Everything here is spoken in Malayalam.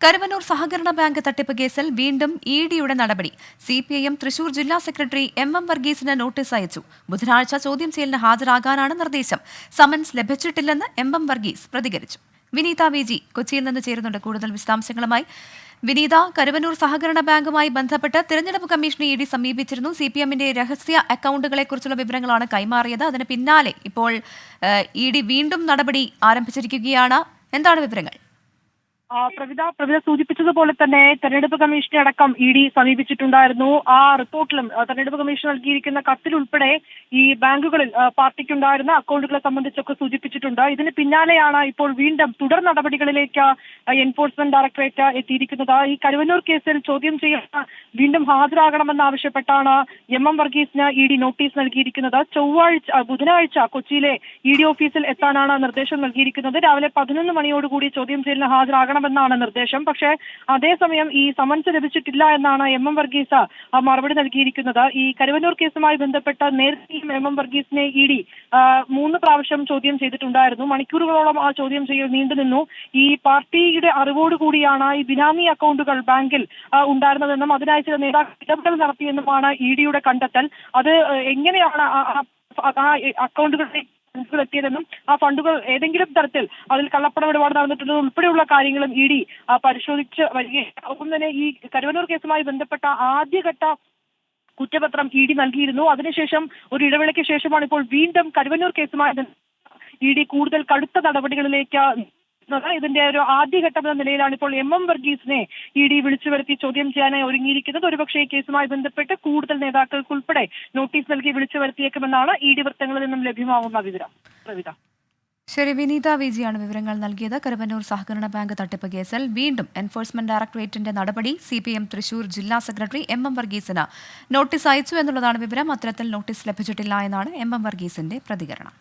കരുവന്നൂർ സഹകരണ ബാങ്ക് തട്ടിപ്പ് കേസിൽ വീണ്ടും ഇഡിയുടെ നടപടി. സിപിഐഎം തൃശൂർ ജില്ലാ സെക്രട്ടറി എം വർഗീസിന് നോട്ടീസ് അയച്ചു. ബുധനാഴ്ച ചോദ്യം ചെയ്യലിന് ഹാജരാകാനാണ് നിർദ്ദേശം. സമൻസ് ലഭിച്ചിട്ടില്ലെന്ന് എം വർഗീസ് പ്രതികരിച്ചു. വിനീത വിജി കൊച്ചിയിൽ നിന്ന് ചേരുന്നുണ്ട് കൂടുതൽ വിശദാംശങ്ങളുമായി. വിനീത, കരുവന്നൂർ സഹകരണ ബാങ്കുമായി ബന്ധപ്പെട്ട് തെരഞ്ഞെടുപ്പ് കമ്മീഷനെ ഇഡി സമീപിച്ചിരുന്നു. സിപിഎമ്മിന്റെ രഹസ്യ അക്കൌണ്ടുകളെക്കുറിച്ചുള്ള വിവരങ്ങളാണ് കൈമാറിയത്. അതിന് പിന്നാലെ ഇപ്പോൾ ഇഡി വീണ്ടും നടപടി ആരംഭിച്ചിരിക്കുകയാണ്. എന്താണ് വിവരങ്ങൾ? പ്രവിധ സൂചിപ്പിച്ചതുപോലെ തന്നെ തെരഞ്ഞെടുപ്പ് കമ്മീഷനെ അടക്കം ഇഡി സമീപിച്ചിട്ടുണ്ടായിരുന്നു. ആ റിപ്പോർട്ടിലും തെരഞ്ഞെടുപ്പ് കമ്മീഷൻ നൽകിയിരിക്കുന്ന കത്തിലുൾപ്പെടെ ഈ ബാങ്കുകളിൽ പാർട്ടിക്കുണ്ടായിരുന്ന അക്കൗണ്ടുകളെ സംബന്ധിച്ചൊക്കെ സൂചിപ്പിച്ചിട്ടുണ്ട്. ഇതിന് പിന്നാലെയാണ് ഇപ്പോൾ വീണ്ടും തുടർ നടപടികളിലേക്ക് എൻഫോഴ്സ്മെന്റ് ഡയറക്ടറേറ്റ് എത്തിയിരിക്കുന്നത്. ഈ കരുവന്നൂർ കേസിൽ ചോദ്യം ചെയ്യാൻ വീണ്ടും ഹാജരാകണമെന്നാവശ്യപ്പെട്ടാണ് എം വർഗീസിന് ഇഡി നോട്ടീസ് നൽകിയിരിക്കുന്നത്. ബുധനാഴ്ച കൊച്ചിയിലെ ഇഡി ഓഫീസിൽ എത്താനാണ് നിർദ്ദേശം നൽകിയിരിക്കുന്നത്. രാവിലെ 11 മണിയോടുകൂടി ചോദ്യം ചെയ്യലിന് ഹാജരാകണമെന്നാണ് നിർദ്ദേശം. പക്ഷേ അതേസമയം ഈ സമൻസ് ലഭിച്ചിട്ടില്ല എന്നാണ് എം വർഗീസ് മറുപടി നൽകിയിരിക്കുന്നത്. ഈ കരുവന്നൂർ കേസുമായി ബന്ധപ്പെട്ട് നേരത്തെയും എം വർഗീസിനെ ഇഡി 3 പ്രാവശ്യം ചോദ്യം ചെയ്തിട്ടുണ്ടായിരുന്നു. മണിക്കൂറുകളോളം ആ ചോദ്യം ചെയ്യൽ നീണ്ടുനിന്നു. ഈ പാർട്ടിയുടെ അറിവോടുകൂടിയാണ് ഈ ബിനാമി അക്കൗണ്ടുകൾ ബാങ്കിൽ ഉണ്ടായിരുന്നതെന്നും അതിനായി ചില നേതാക്കൾ ഇടപെടൽ നടത്തിയെന്നുമാണ് ഇഡിയുടെ കണ്ടെത്തൽ. അത് എങ്ങനെയാണ് അക്കൗണ്ടുകളുടെ ഫണ്ടുകൾ എത്തിയതെന്നും ആ ഫണ്ടുകൾ ഏതെങ്കിലും തരത്തിൽ അതിൽ കള്ളപ്പണം ഇടപാട് നടന്നിട്ടുണ്ടെന്നും ഉൾപ്പെടെയുള്ള കാര്യങ്ങളും ഇഡി പരിശോധിച്ച് വരികയാണ്. ഒപ്പം തന്നെ ഈ കരുവന്നൂർ കേസുമായി ബന്ധപ്പെട്ട ആദ്യഘട്ട കുറ്റപത്രം ഇഡി നൽകിയിരുന്നു. അതിനുശേഷം ഒരു ഇടവേളയ്ക്ക് ശേഷമാണ് ഇപ്പോൾ വീണ്ടും കരുവന്നൂർ കേസുമായി ഇഡി കൂടുതൽ കടുത്ത നടപടികളിലേക്ക്. ഇതിന്റെ ഒരു ആദ്യഘട്ടം എന്ന നിലയിലാണ് ഇപ്പോൾ എം വർഗീസിനെ ഇഡി വിളിച്ചു വരുത്തി ചോദ്യം ചെയ്യാനായി ഒരുങ്ങിയിരിക്കുന്നത്. ഒരുപക്ഷേ ഈ കേസുമായി ബന്ധപ്പെട്ട് കൂടുതൽ നേതാക്കൾക്കുൾപ്പെടെ നോട്ടീസ് നൽകി വിളിച്ചു വരുത്തിയേക്കുമെന്നാണ് ഇഡി വൃത്തങ്ങളിൽ നിന്നും ലഭ്യമാകുന്ന വിവരം. ശരി, വിനീത വിജിയാണ് വിവരങ്ങൾ നൽകിയത്. കരുവന്നൂർ സഹകരണ ബാങ്ക് തട്ടിപ്പ് കേസിൽ വീണ്ടും എൻഫോഴ്സ്മെന്റ് ഡയറക്ടറേറ്റിന്റെ നടപടി. സിപിഎം തൃശൂർ ജില്ലാ സെക്രട്ടറി എം വർഗീസിന് നോട്ടീസ് അയച്ചു എന്നുള്ളതാണ് വിവരം. അത്തരത്തിൽ നോട്ടീസ് ലഭിച്ചിട്ടില്ല എന്നാണ് എം വർഗീസിന്റെ പ്രതികരണം.